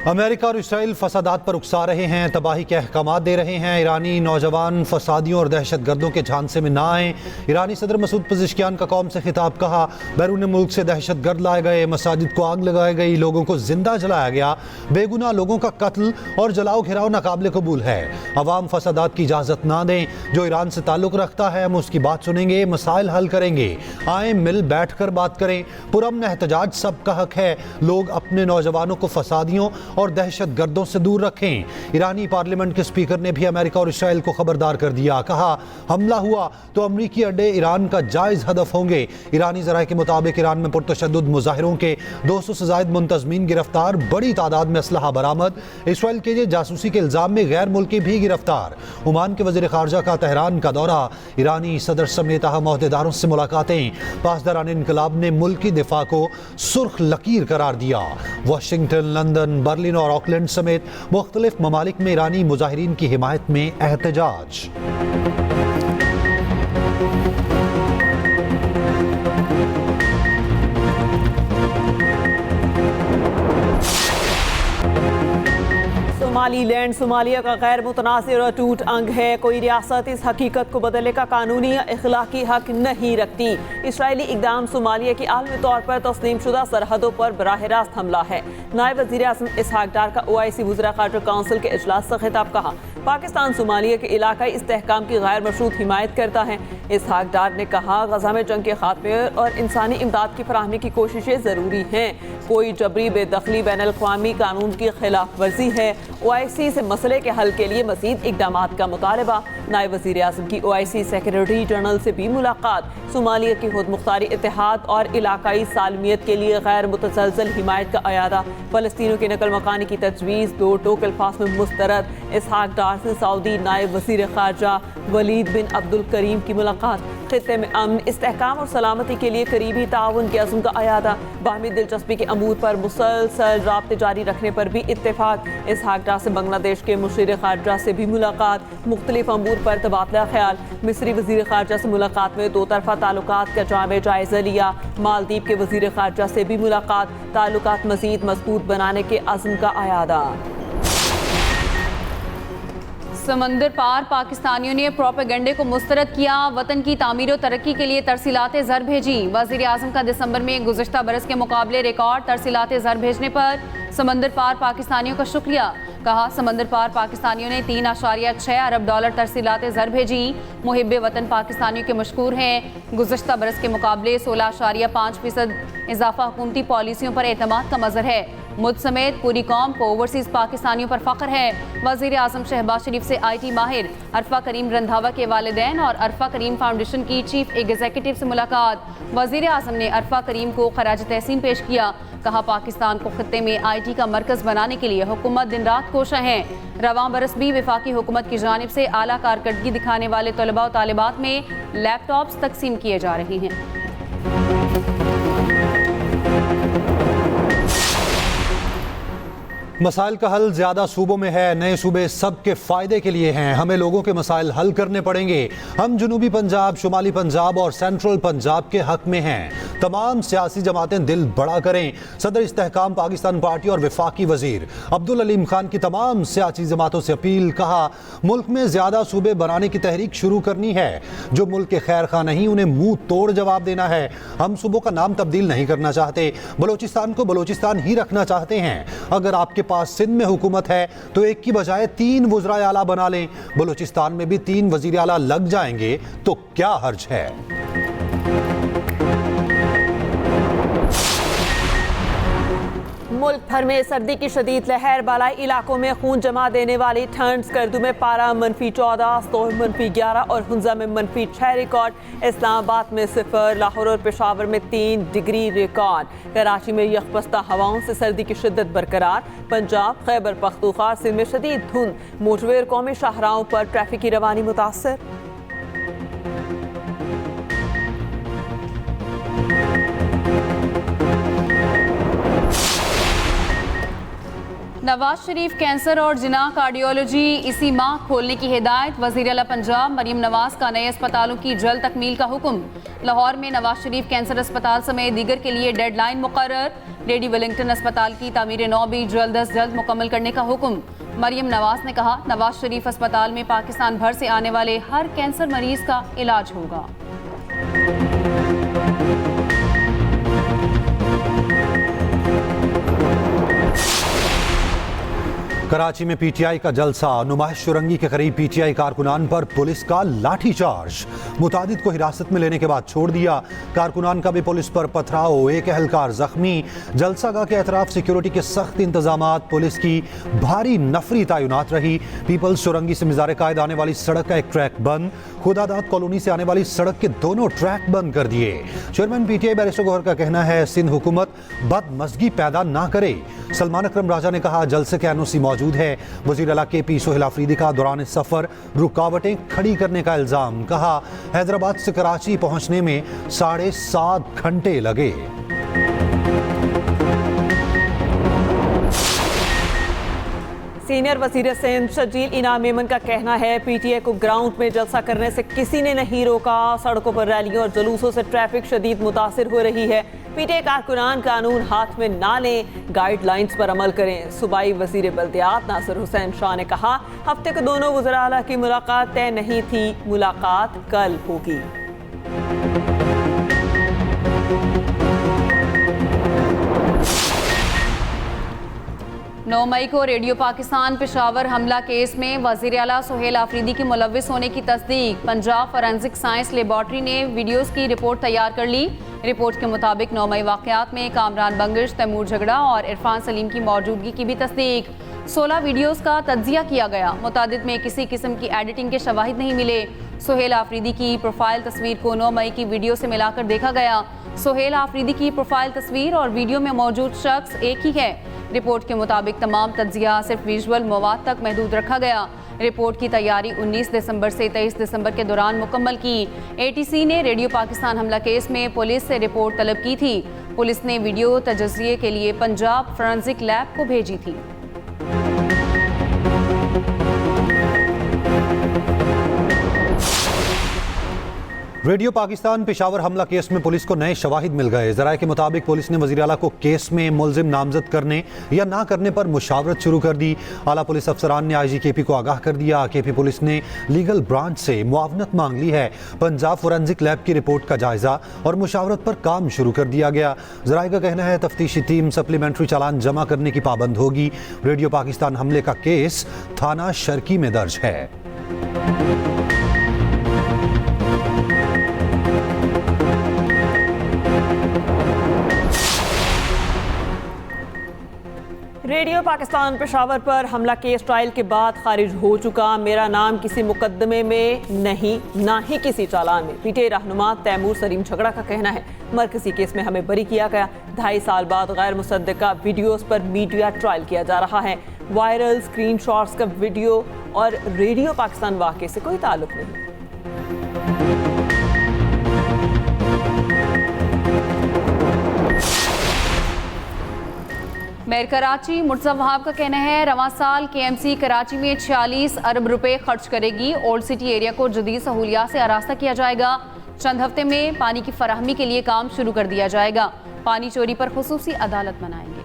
America और Israel फसादात पर उकसा रहे हैं, तबाही के अहकाम दे रहे हैं। ईरानी नौजवान फसादियों और दहशत गर्दों के झांसे में ना आए। ईरानी सदर मसूद पज़ेश्कियान का कौम से खिताब, कहा बैरून मुल्क से दहशत गर्द लाए गए, मसाजिद को आग लगाई गई, लोगों को जिंदा जलाया गया, बेगुनाह लोगों का कत्ल और जलाओ घिराव नाकाबिले कबूल है। अवाम फसादात की इजाज़त ना दें। जो ईरान से ताल्लुक़ रखता है हम उसकी बात सुनेंगे, मसाइल हल करेंगे। आए मिल बैठ कर बात करें। पुरअमन एहतजाज सबका हक है। लोग अपने नौजवानों को फसादियों और दहशत गर्दों से दूर रखें। ईरानी पार्लियामेंट के स्पीकर ने भी अमेरिका और इसराइल को खबरदार कर दिया। कहा हमला हुआ तो अमरीकी अड्डे ईरान का जायज हदफ होंगे। ईरानी ज़राए के मुताबिक ईरान में पुरतशद्दुद मुजाहिरों के 200 से ज़ायद मुंतज़मीन गिरफ्तार, बड़ी तादाद में असलहा बरामद। इसराइल के लिए जासूसी के इल्ज़ाम में गैर मुल्की भी गिरफ्तार। ओमान के वज़ीर ख़ारजा का तेहरान का दौरा, ईरानी सदर समेत अहम ओहदेदारों से मुलाकातें। पासदारान इनकलाब ने मुल्की दिफा को सुर्ख लकीर करार दिया। वाशिंगटन, लंदन, बर्लिन और ऑकलैंड समेत मुख्तलिफ ममालिक में ईरानी मुजाहिरीन की हिमायत में एहतजाज। सोमालीलैंड सोमालिया का गैर मुतनासिर और टूट अंग है। कोई रियासत इस हकीकत को बदलने का कानूनी या इखलाकी हक नहीं रखती। इसराइली इकदाम सोमालिया की आलमी तौर पर तस्लीम शुदा सरहदों पर बराह रास्त हमला है। नायब वज़ीर आज़म इसहाक डार का OIC वज़ीर ख़ारजा काउंसिल के इजलास से खिताब, कहा पाकिस्तान सोमालिया के इलाकाई इस्तेहकाम की गैर मशरूत हिमायत करता है। इसहाक डार ने कहा गजा में जंग के खात्मे और इंसानी इमदाद की फराहमी की कोशिशें ज़रूरी हैं। कोई जबरी बेदखली बैनुल-अक़वामी कानून की खिलाफ वर्जी है। OIC से मसले के हल के लिए मज़ीद इक़दामात का मुतालबा। नायब वज़ीर आज़म की OIC सेक्रेटरी जनरल से भी मुलाकात। सोमालिया की खुद मुख्तारी इत्तेहाद और इलाकाई सालमियत के लिए गैर मुतसलसल हिमायत का अयादा। फ़लस्तीनियों की नकल मकानी की तजवीज़, 2 टोक अल्फाज में मुस्तरद। इसहाक डार से सऊदी नायब वज़ीर ख़ारजा वलीद बिन अब्दुल करीम की मुलाकात। खित्ते में अमन, इस्तेहकाम और सलामती के लिए करीबी ताउन के अज़्म का अयादा। बाहमी दिलचस्पी के अमूर पर मुसलसल राब्ते जारी रखने पर भी इत्तेफाक। इसहाक डार से बांग्लादेश के मुशीर ख़ारजा से भी मुलाकात। मुख्तलिफ अमूर पर तबादला ख्याल। मिस्री वज़ीर ख़ारजा से मुलाकात में 2 तरफ़ा ताल्लुकात का जामे जायज़ा लिया। मालदीव के वज़ीर ख़ारजा से भी मुलाकात। ताल्लुकात मज़ीद मजबूत बनाने के अज़्म का अयादा। समंदर पार पाकिस्तानियों ने प्रोपेगेंडे को मुस्तरद किया। वतन की तामीर और तरक्की के लिए तरसीलात ज़र भेजी। वज़ीर आज़म का दिसंबर में गुज़श्ता बरस के मुकाबले रिकॉर्ड तरसीलात ज़र भेजने पर समंदर पार पाकिस्तानियों का शुक्रिया। कहा समंदर पार पाकिस्तानियों ने 3.6 अरब डॉलर तरसीलात ज़र भेजी। मुहिब्बे वतन पाकिस्तानियों के मशकूर हैं। गुज़श्ता बरस के मुकाबले 16.5% इजाफा हुकूमती पॉलिसियों पर एतमाद का मज़हर है। मुझ समेत पूरी कौम को ओवरसीज़ पाकिस्तानियों पर फ़ख्र है। वज़ीर आज़म शहबाज शरीफ से IT माहिर अरफा करीम रंधावा के वालिदैन और अरफा करीम फाउंडेशन की चीफ एग्जीक्यूटिव से मुलाकात। वज़ीर आज़म ने अरफा करीम को खराज तहसीन पेश किया। कहा पाकिस्तान को खित्ते में IT का मरकज़ बनाने के लिए हुकूमत दिन रात कोशा है। रवां बरस भी वफाकी हुकूमत की जानिब से आला कारकर्दगी दिखाने वाले तलबा और तालिबात में लैपटॉप्स तकसीम किए जा रहे हैं। मसाइल का हल ज़्यादा सूबों में है। नए सूबे सबके फ़ायदे के लिए हैं। हमें लोगों के मसाइल हल करने पड़ेंगे। हम जनूबी पंजाब, शुमाली पंजाब और सेंट्रल पंजाब के हक में हैं। तमाम सियासी जमातें दिल बड़ा करें। सदर इस्तेहकाम पाकिस्तान पार्टी और वफाकी वज़ीर अब्दुल अलीम खान की तमाम सियासी जमातों से अपील। कहा मुल्क में ज़्यादा सूबे बनाने की तहरीक शुरू करनी है। जो मुल्क के खैर खा नहीं उन्हें मुंह तोड़ जवाब देना है। हम सूबों का नाम तब्दील नहीं करना चाहते। बलोचिस्तान को बलोचिस्तान ही रखना चाहते हैं। अगर आपके पास सिंध में हुकूमत है तो एक की बजाय 3 वज़राए आला बना लें। बलूचिस्तान में भी 3 वज़ीर आला लग जाएंगे तो क्या हर्ज है। मुल्क भर में सर्दी की शदीद लहर। बालाई इलाकों में खून जमा देने वाली ठंड। स्कर्दू में पारा -14, सोह -11 और हुंजा में -6 रिकॉर्ड। इस्लामाबाद में 0, लाहौर और पेशावर में 3 डिग्री रिकॉर्ड। कराची में यखबस्ता हवाओं से सर्दी की शिद्दत बरकरार। पंजाब, खैबर पख्तूनख्वा, सिंध में शदीद धुंध। मोटवे और कौमी शाहराहों पर ट्रैफिक की रवानी मुतासर। नवाज शरीफ कैंसर और जिना कार्डियोलॉजी इसी माह खोलने की हिदायत। वज़ीर आला पंजाब मरियम नवाज का नए अस्पतालों की जल्द तकमील का हुक्म। लाहौर में नवाज शरीफ कैंसर अस्पताल समेत दीगर के लिए डेडलाइन मुकर्रर। लेडी वेलिंगटन अस्पताल की तामीर नौ भी जल्द अज जल्द मुकम्मल करने का हुक्म। मरियम नवाज ने कहा, नवाज शरीफ अस्पताल में पाकिस्तान भर से आने वाले हर कैंसर मरीज का इलाज होगा। कराची में पीटीआई का जलसा। नुमाइश शुरंगी के करीब पीटीआई कारकुनान पर पुलिस का लाठीचार्ज। मुतादिद को हिरासत में लेने के बाद छोड़ दिया। कारकुनान का भी पुलिस पर पथराव, एक अहलकार जख्मी। जलसागाह के अतराफ सिक्योरिटी के सख्त इंतजामात, पुलिस की भारी नफरी तैनात रही। पीपल्स शुरंगी से मिज़ार कायद आने वाली सड़क का एक ट्रैक बंद। खुदादाद कॉलोनी से आने वाली सड़क के दोनों ट्रैक बंद कर दिए। चेयरमैन पीटीआई बैरिस्टर गौहर का कहना है, सिंध हुकूमत बदमज़गी पैदा ना करे। सलमान अकरम राजा ने कहा, जलसे के एनओसी मौजूद है। वज़ीर आला KP सोहेल आफरीदी का दौरान सफर रुकावटें खड़ी करने का इल्जाम। कहा, हैदराबाद से कराची पहुंचने में 7.5 घंटे लगे। सीनियर वज़ीर सिंध शजील इनाम मेमन का कहना है, पीटीआई को ग्राउंड में जलसा करने से किसी ने नहीं रोका। सड़कों पर रैलियों और जुलूसों से ट्रैफिक शदीद मुतासिर हो रही है। पीटीआई कारकुनान कानून हाथ में ना लें, गाइडलाइंस पर अमल करें। सूबाई वज़ीर बल्दियात नासिर हुसैन शाह ने कहा, हफ्ते को दोनों वज़ीर आला की मुलाकात तय नहीं थी, मुलाकात कल होगी। 9 मई को रेडियो पाकिस्तान पेशावर हमला केस में वज़ीर आला सोहेल आफरीदी के मुलव्विस होने की तस्दीक। पंजाब फॉरेंसिक साइंस लेबॉर्ट्री ने वीडियोस की रिपोर्ट तैयार कर ली। रिपोर्ट के मुताबिक 9 मई वाक़यात में कामरान बंगिश, तैमूर झगड़ा और इरफान सलीम की मौजूदगी की भी तस्दीक। 16 वीडियोस का तज्जिया किया गया। मुतादिद में किसी किस्म की एडिटिंग के शवाहिद नहीं मिले। सोहेल आफरीदी की प्रोफाइल तस्वीर को 9 मई की वीडियो से मिलाकर देखा गया। सोहेल आफरीदी की प्रोफाइल तस्वीर और वीडियो में मौजूद शख्स एक ही है। रिपोर्ट के मुताबिक तमाम तज्जिया सिर्फ विजुअल मवाद तक महदूद रखा गया। रिपोर्ट की तैयारी 19 दिसंबर से 23 दिसंबर के दौरान मुकम्मल की। ATC ने रेडियो पाकिस्तान हमला केस में पुलिस से रिपोर्ट तलब की थी। पुलिस ने वीडियो तजज़िये के लिए पंजाब फॉरेंसिक लैब को भेजी थी। रेडियो पाकिस्तान पेशावर हमला केस में पुलिस को नए शवाहिद मिल गए। ज़राए के मुताबिक पुलिस ने वज़ीर आला को केस में मुलजिम नामजद करने या ना करने पर मुशावरत शुरू कर दी। आला पुलिस अफसरान ने IG KP को आगाह कर दिया। KP पुलिस ने लीगल ब्रांच से मुआवनत मांग ली है। पंजाब फोरेंसिक लैब की रिपोर्ट का जायजा और मुशावरत पर काम शुरू कर दिया गया। ज़राए का कहना है, तफ्तीशी टीम सप्लीमेंट्री चालान जमा करने की पाबंद होगी। रेडियो पाकिस्तान हमले का केस थाना शर्की में दर्ज है। रेडियो पाकिस्तान पेशावर पर हमला केस ट्रायल के बाद खारिज हो चुका। मेरा नाम किसी मुकदमे में नहीं, ना ही किसी चालान में। पीटीआई रहनुमा तैमूर सलीम झगड़ा का कहना है, मरकजी केस में हमें बरी किया गया। 2.5 साल बाद गैर मुसद्दका वीडियोस पर मीडिया ट्रायल किया जा रहा है। वायरल स्क्रीनशॉट्स का वीडियो और रेडियो पाकिस्तान वाक़े से कोई ताल्लुक नहीं। मेयर कराची मुर्तज़ा वहाब का कहना है, रवां साल KMC कराची में 46 अरब रुपए खर्च करेगी। ओल्ड सिटी एरिया को जदीद सहूलियात से आरास्ता किया जाएगा। चंद हफ्ते में पानी की फराहमी के लिए काम शुरू कर दिया जाएगा। पानी चोरी पर खुसूसी अदालत बनाएंगे।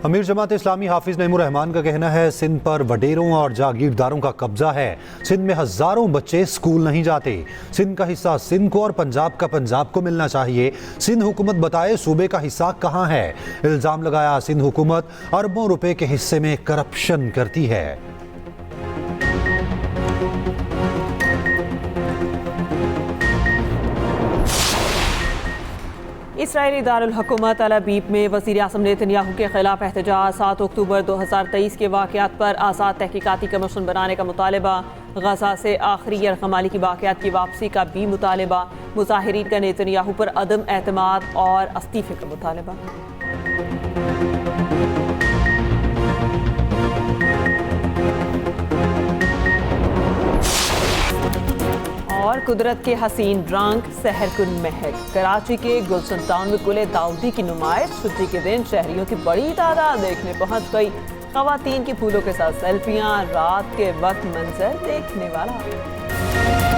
अमीर जमात इस्लामी हाफिज नईमुर रहमान का कहना है, सिंध पर वडेरों और जागीरदारों का कब्जा है। सिंध में हजारों बच्चे स्कूल नहीं जाते। सिंध का हिस्सा सिंध को और पंजाब का पंजाब को मिलना चाहिए। सिंध हुकूमत बताए सूबे का हिस्सा कहाँ है। इल्जाम लगाया, सिंध हुकूमत अरबों रुपए के हिस्से में करप्शन करती है। इसराइली दारुल हुकूमत अल अबीब में वज़ीर आज़म नेतन्याहू के खिलाफ एहतजाज। 7 अक्टूबर 2023 के वाक़यात पर आज़ाद तहकीकाती कमीशन बनाने का मुतालबा। गजा से आखिरी यरगमाली की वाक़यात की वापसी का भी मुतालबा। मुजाहिरीन का नेतन्याहू पर अदम एतमाद और इस्तीफ़े का मुतालबा। और और कुदरत के हसीन रंग, सहरकुन महक। कराची के गुलशन टाउन में गुले दाऊदी की नुमाइश। छुट्टी के दिन शहरियों की बड़ी तादाद देखने पहुंच गई। खवातीन की फूलों के साथ सेल्फियां, रात के वक्त मंजर देखने वाला।